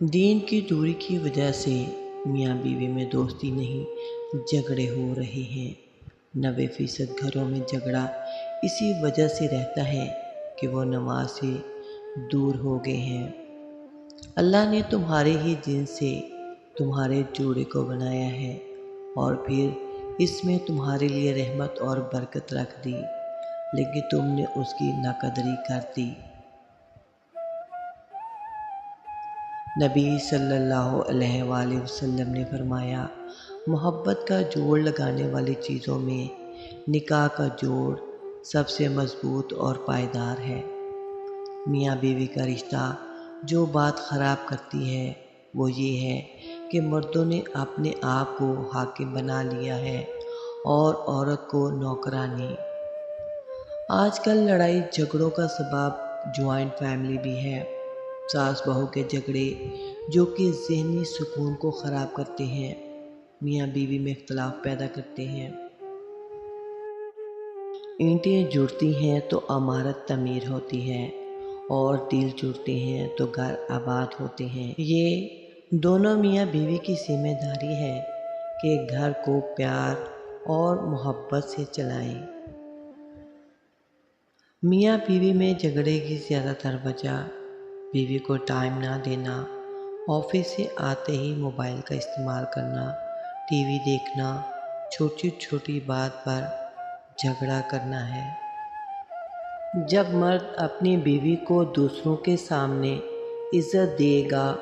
دین کی دوری کی وجہ سے میاں بیوی میں دوستی نہیں، جھگڑے ہو رہے ہیں۔ 90% گھروں میں جھگڑا اسی وجہ سے رہتا ہے کہ وہ نماز سے دور ہو گئے ہیں۔ اللہ نے تمہارے ہی جنس سے تمہارے جوڑے کو بنایا ہے اور پھر اس میں تمہارے لیے رحمت اور برکت رکھ دی، لیکن تم نے اس کی ناقدری کر دی۔ نبی صلی اللہ علیہ وآلہ وسلم نے فرمایا، محبت کا جوڑ لگانے والی چیزوں میں نکاح کا جوڑ سب سے مضبوط اور پائیدار ہے۔ میاں بیوی کا رشتہ جو بات خراب کرتی ہے وہ یہ ہے کہ مردوں نے اپنے آپ کو حاکم بنا لیا ہے اور عورت کو نوکرانی۔ آج کل لڑائی جھگڑوں کا سبب جوائنٹ فیملی بھی ہے۔ ساس بہو کے جھگڑے جو کہ ذہنی سکون کو خراب کرتے ہیں، میاں بیوی میں اختلاف پیدا کرتے ہیں۔ اینٹیں جڑتی ہیں تو عمارت تعمیر ہوتی ہے اور دل جڑتے ہیں تو گھر آباد ہوتے ہیں۔ یہ دونوں میاں بیوی کی ذمہ داری ہے کہ گھر کو پیار اور محبت سے چلائیں۔ میاں بیوی میں جھگڑے کی زیادہ تر وجہ بیوی کو ٹائم نہ دینا، آفس سے آتے ہی موبائل کا استعمال کرنا، ٹی وی دیکھنا، چھوٹی چھوٹی بات پر جھگڑا کرنا ہے۔ جب مرد اپنی بیوی کو دوسروں کے سامنے عزت دے گا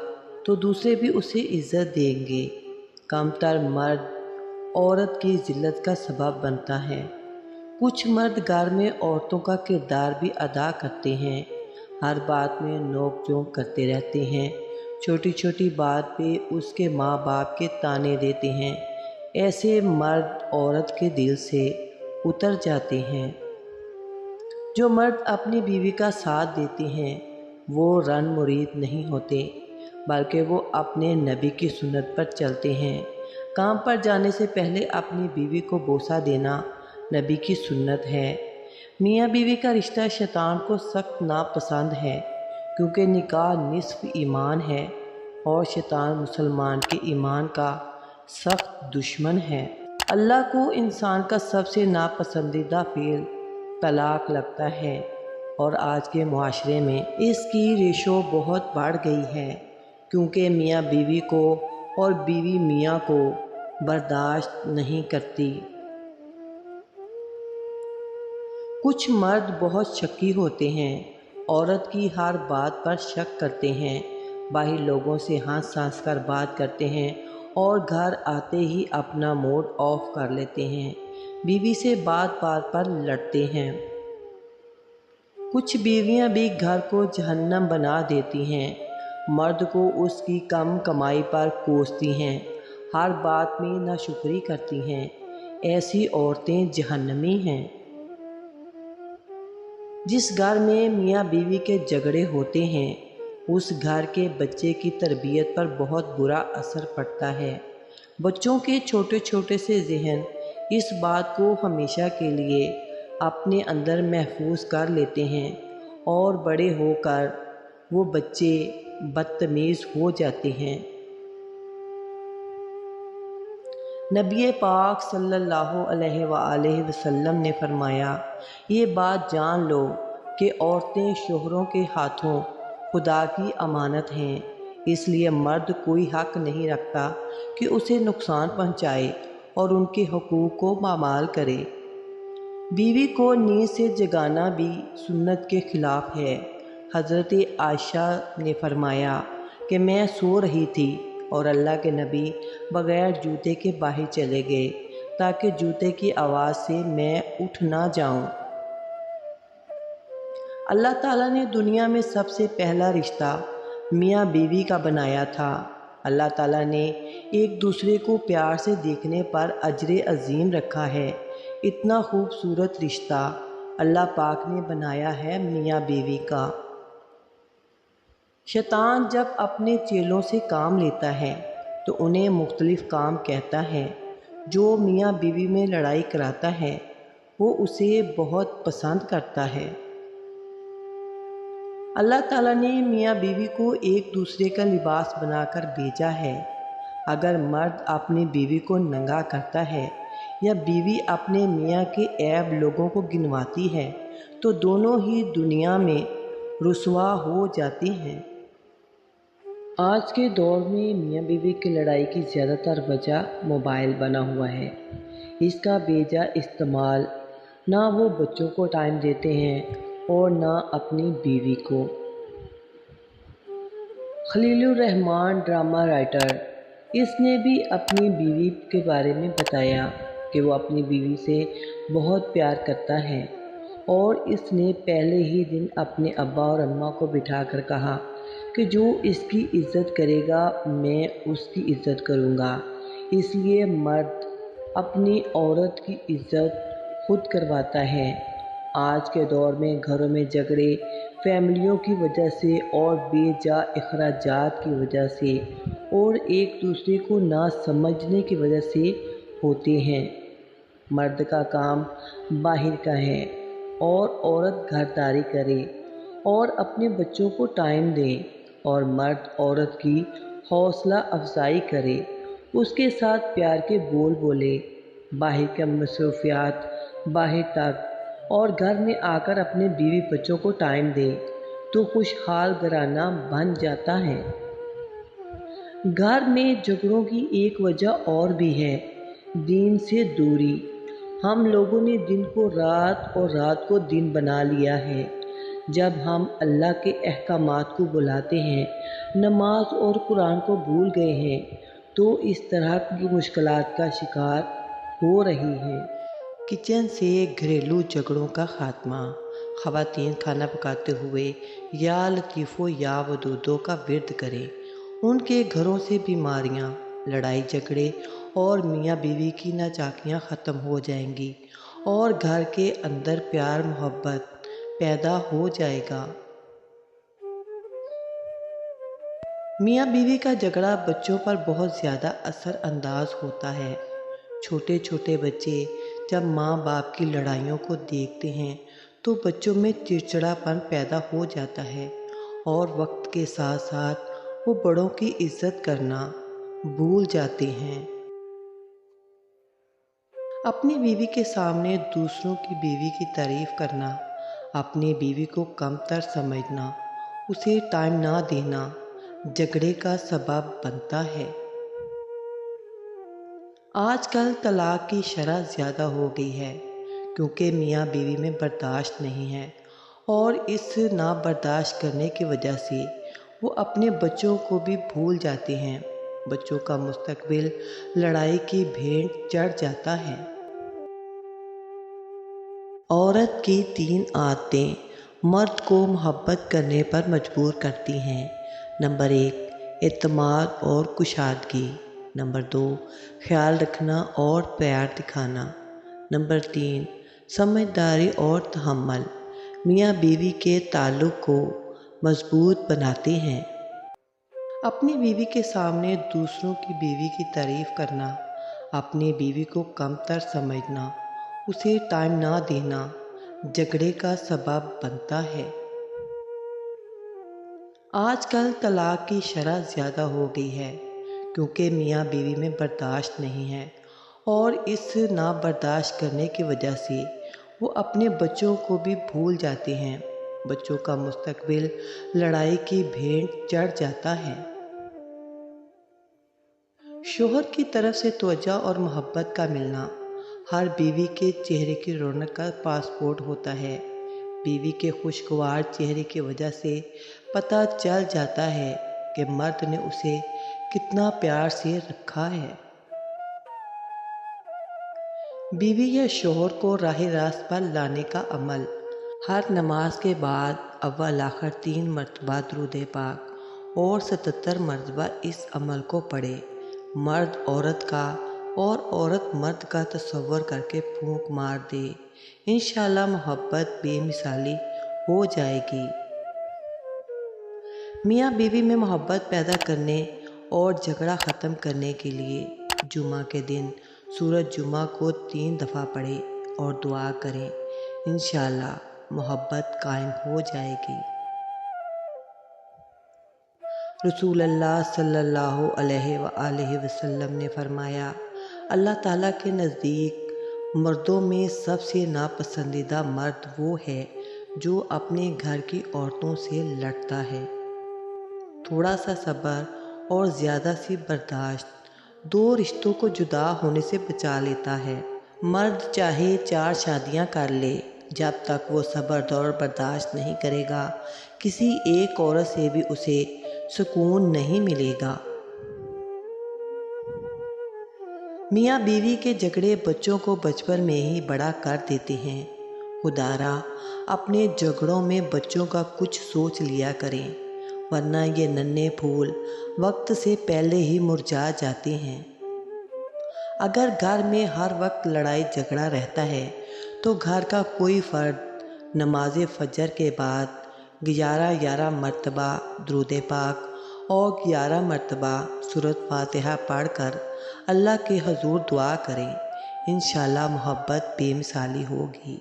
تو دوسرے بھی اسے عزت دیں گے۔ کمتر مرد عورت کی ذلت کا سبب بنتا ہے۔ کچھ مرد گھر میں عورتوں کا کردار بھی ادا کرتے ہیں، ہر بات میں نوک جھونک کرتے رہتے ہیں، چھوٹی چھوٹی بات پہ اس کے ماں باپ کے طعنے دیتے ہیں۔ ایسے مرد عورت کے دل سے اتر جاتے ہیں۔ جو مرد اپنی بیوی کا ساتھ دیتے ہیں وہ رن مرید نہیں ہوتے، بلکہ وہ اپنے نبی کی سنت پر چلتے ہیں۔ کام پر جانے سے پہلے اپنی بیوی کو بوسہ دینا نبی کی سنت ہے۔ میاں بیوی کا رشتہ شیطان کو سخت ناپسند ہے، کیونکہ نکاح نصف ایمان ہے اور شیطان مسلمان کے ایمان کا سخت دشمن ہے۔ اللہ کو انسان کا سب سے ناپسندیدہ فعل طلاق لگتا ہے اور آج کے معاشرے میں اس کی ریشو بہت بڑھ گئی ہے، کیونکہ میاں بیوی کو اور بیوی میاں کو برداشت نہیں کرتی۔ کچھ مرد بہت شکی ہوتے ہیں، عورت کی ہر بات پر شک کرتے ہیں، باہر لوگوں سے ہنس ہنس کر بات کرتے ہیں اور گھر آتے ہی اپنا موڈ آف کر لیتے ہیں، بیوی سے بات بات پر لڑتے ہیں۔ کچھ بیویاں بھی گھر کو جہنم بنا دیتی ہیں، مرد کو اس کی کم کمائی پر کوستی ہیں، ہر بات میں ناشکری کرتی ہیں۔ ایسی عورتیں جہنمی ہیں۔ جس گھر میں میاں بیوی کے جھگڑے ہوتے ہیں اس گھر کے بچے کی تربیت پر بہت برا اثر پڑتا ہے۔ بچوں کے چھوٹے چھوٹے سے ذہن اس بات کو ہمیشہ کے لیے اپنے اندر محفوظ کر لیتے ہیں اور بڑے ہو کر وہ بچے بدتمیز ہو جاتے ہیں۔ نبی پاک صلی اللہ علیہ وآلہ وسلم نے فرمایا، یہ بات جان لو کہ عورتیں شوہروں کے ہاتھوں خدا کی امانت ہیں، اس لیے مرد کوئی حق نہیں رکھتا کہ اسے نقصان پہنچائے اور ان کے حقوق کو پامال کرے۔ بیوی کو نیند سے جگانا بھی سنت کے خلاف ہے۔ حضرت عائشہ نے فرمایا کہ میں سو رہی تھی اور اللہ کے نبی بغیر جوتے کے باہر چلے گئے تاکہ جوتے کی آواز سے میں اٹھ نہ جاؤں۔ اللہ تعالیٰ نے دنیا میں سب سے پہلا رشتہ میاں بیوی کا بنایا تھا۔ اللہ تعالیٰ نے ایک دوسرے کو پیار سے دیکھنے پر اجر عظیم رکھا ہے۔ اتنا خوبصورت رشتہ اللہ پاک نے بنایا ہے میاں بیوی کا۔ شیطان جب اپنے چیلوں سے کام لیتا ہے تو انہیں مختلف کام کہتا ہے۔ جو میاں بیوی میں لڑائی کراتا ہے وہ اسے بہت پسند کرتا ہے۔ اللہ تعالیٰ نے میاں بیوی کو ایک دوسرے کا لباس بنا کر بھیجا ہے۔ اگر مرد اپنی بیوی کو ننگا کرتا ہے یا بیوی اپنے میاں کے عیب لوگوں کو گنواتی ہے تو دونوں ہی دنیا میں رسوا ہو جاتی ہیں۔ آج کے دور میں میاں بیوی کی لڑائی کی زیادہ تر وجہ موبائل بنا ہوا ہے۔ اس کا بے جا استعمال، نہ وہ بچوں کو ٹائم دیتے ہیں اور نہ اپنی بیوی کو۔ خلیل الرحمان ڈرامہ رائٹر، اس نے بھی اپنی بیوی کے بارے میں بتایا کہ وہ اپنی بیوی سے بہت پیار کرتا ہے اور اس نے پہلے ہی دن اپنے ابا اور اماں کو بٹھا کر کہا کہ جو اس کی عزت کرے گا میں اس کی عزت کروں گا۔ اس لیے مرد اپنی عورت کی عزت خود کرواتا ہے۔ آج کے دور میں گھروں میں جھگڑے فیملیوں کی وجہ سے اور بے جا اخراجات کی وجہ سے اور ایک دوسرے کو نہ سمجھنے کی وجہ سے ہوتے ہیں۔ مرد کا کام باہر کا ہے اور عورت گھرداری کرے اور اپنے بچوں کو ٹائم دے، اور مرد عورت کی حوصلہ افزائی کرے، اس کے ساتھ پیار کے بول بولے، باہر کے مصروفیات باہر تک اور گھر میں آ کر اپنے بیوی بچوں کو ٹائم دے تو خوشحال گھرانہ بن جاتا ہے۔ گھر میں جھگڑوں کی ایک وجہ اور بھی ہے، دین سے دوری۔ ہم لوگوں نے دن کو رات اور رات کو دن بنا لیا ہے۔ جب ہم اللہ کے احکامات کو بلاتے ہیں، نماز اور قرآن کو بھول گئے ہیں تو اس طرح کی مشکلات کا شکار ہو رہی ہیں۔ کچن سے گھریلو جھگڑوں کا خاتمہ۔ خواتین کھانا پکاتے ہوئے یا لطیفو یا ودودو کا ورد کریں۔ ان کے گھروں سے بیماریاں، لڑائی جھگڑے اور میاں بیوی کی ناچاکیاں ختم ہو جائیں گی اور گھر کے اندر پیار محبت پیدا ہو جائے گا۔ میاں بیوی کا جھگڑا بچوں پر بہت زیادہ اثر انداز ہوتا ہے۔ چھوٹے چھوٹے بچے جب ماں باپ کی لڑائیوں کو دیکھتے ہیں تو بچوں میں چڑچڑاپن پیدا ہو جاتا ہے اور وقت کے ساتھ ساتھ وہ بڑوں کی عزت کرنا بھول جاتے ہیں۔ اپنی بیوی کے سامنے دوسروں کی بیوی کی تعریف کرنا، اپنی بیوی کو کم تر سمجھنا، اسے ٹائم نہ دینا جھگڑے کا سبب بنتا ہے۔ آج کل طلاق کی شرح زیادہ ہو گئی ہے کیونکہ میاں بیوی میں برداشت نہیں ہے اور اس نہ برداشت کرنے کی وجہ سے وہ اپنے بچوں کو بھی بھول جاتے ہیں۔ بچوں کا مستقبل لڑائی کی بھینٹ چڑھ جاتا ہے۔ عورت کی 3 عادتیں مرد کو محبت کرنے پر مجبور کرتی ہیں۔ نمبر 1، اعتماد اور کشادگی۔ نمبر 2، خیال رکھنا اور پیار دکھانا۔ نمبر 3، سمجھداری اور تحمل میاں بیوی کے تعلق کو مضبوط بناتے ہیں۔ اپنی بیوی کے سامنے دوسروں کی بیوی کی تعریف کرنا، اپنی بیوی کو کم تر سمجھنا، اسے ٹائم نہ دینا جھگڑے کا سبب بنتا ہے۔ آج کل طلاق کی شرح زیادہ ہو گئی ہے کیونکہ میاں بیوی میں برداشت نہیں ہے اور اس نہ برداشت کرنے کی وجہ سے وہ اپنے بچوں کو بھی بھول جاتے ہیں۔ بچوں کا مستقبل لڑائی کی بھینٹ چڑھ جاتا ہے۔ شوہر کی طرف سے توجہ اور محبت کا ملنا ہر بیوی کے چہرے کی رونق کا پاسپورٹ ہوتا ہے۔ بیوی کے خوشگوار چہرے کی وجہ سے پتہ چل جاتا ہے کہ مرد نے اسے کتنا پیار سے رکھا ہے۔ بیوی یا شوہر کو راہ راست پر لانے کا عمل۔ ہر نماز کے بعد اول آخر 3 مرتبہ درود پاک اور 77 مرتبہ اس عمل کو پڑھے۔ مرد عورت کا اور عورت مرد کا تصور کر کے پھونک مار دے، انشاءاللہ محبت بے مثالی ہو جائے گی۔ میاں بیوی میں محبت پیدا کرنے اور جھگڑا ختم کرنے کے لیے جمعہ کے دن سورۃ جمعہ کو 3 دفعہ پڑھیں اور دعا کریں، انشاءاللہ محبت قائم ہو جائے گی۔ رسول اللہ صلی اللہ علیہ وآلہ وسلم نے فرمایا، اللہ تعالیٰ کے نزدیک مردوں میں سب سے ناپسندیدہ مرد وہ ہے جو اپنے گھر کی عورتوں سے لڑتا ہے۔ تھوڑا سا صبر اور زیادہ سی برداشت دو رشتوں کو جدا ہونے سے بچا لیتا ہے۔ مرد چاہے 4 شادیاں کر لے، جب تک وہ صبر اور برداشت نہیں کرے گا کسی ایک عورت سے بھی اسے سکون نہیں ملے گا۔ میاں بیوی کے جھگڑے بچوں کو بچپن میں ہی بڑا کر دیتے ہیں۔ خدارا اپنے جھگڑوں میں بچوں کا کچھ سوچ لیا کریں، ورنہ یہ ننھے پھول وقت سے پہلے ہی مرجھا جاتے ہیں۔ اگر گھر میں ہر وقت لڑائی جھگڑا رہتا ہے تو گھر کا کوئی فرد نماز فجر کے بعد 11 مرتبہ درود پاک اور 11 مرتبہ سورۃ فاتحہ پڑھ کر اللہ کے حضور دعا کریں، انشاءاللہ محبت بے مثالی ہوگی۔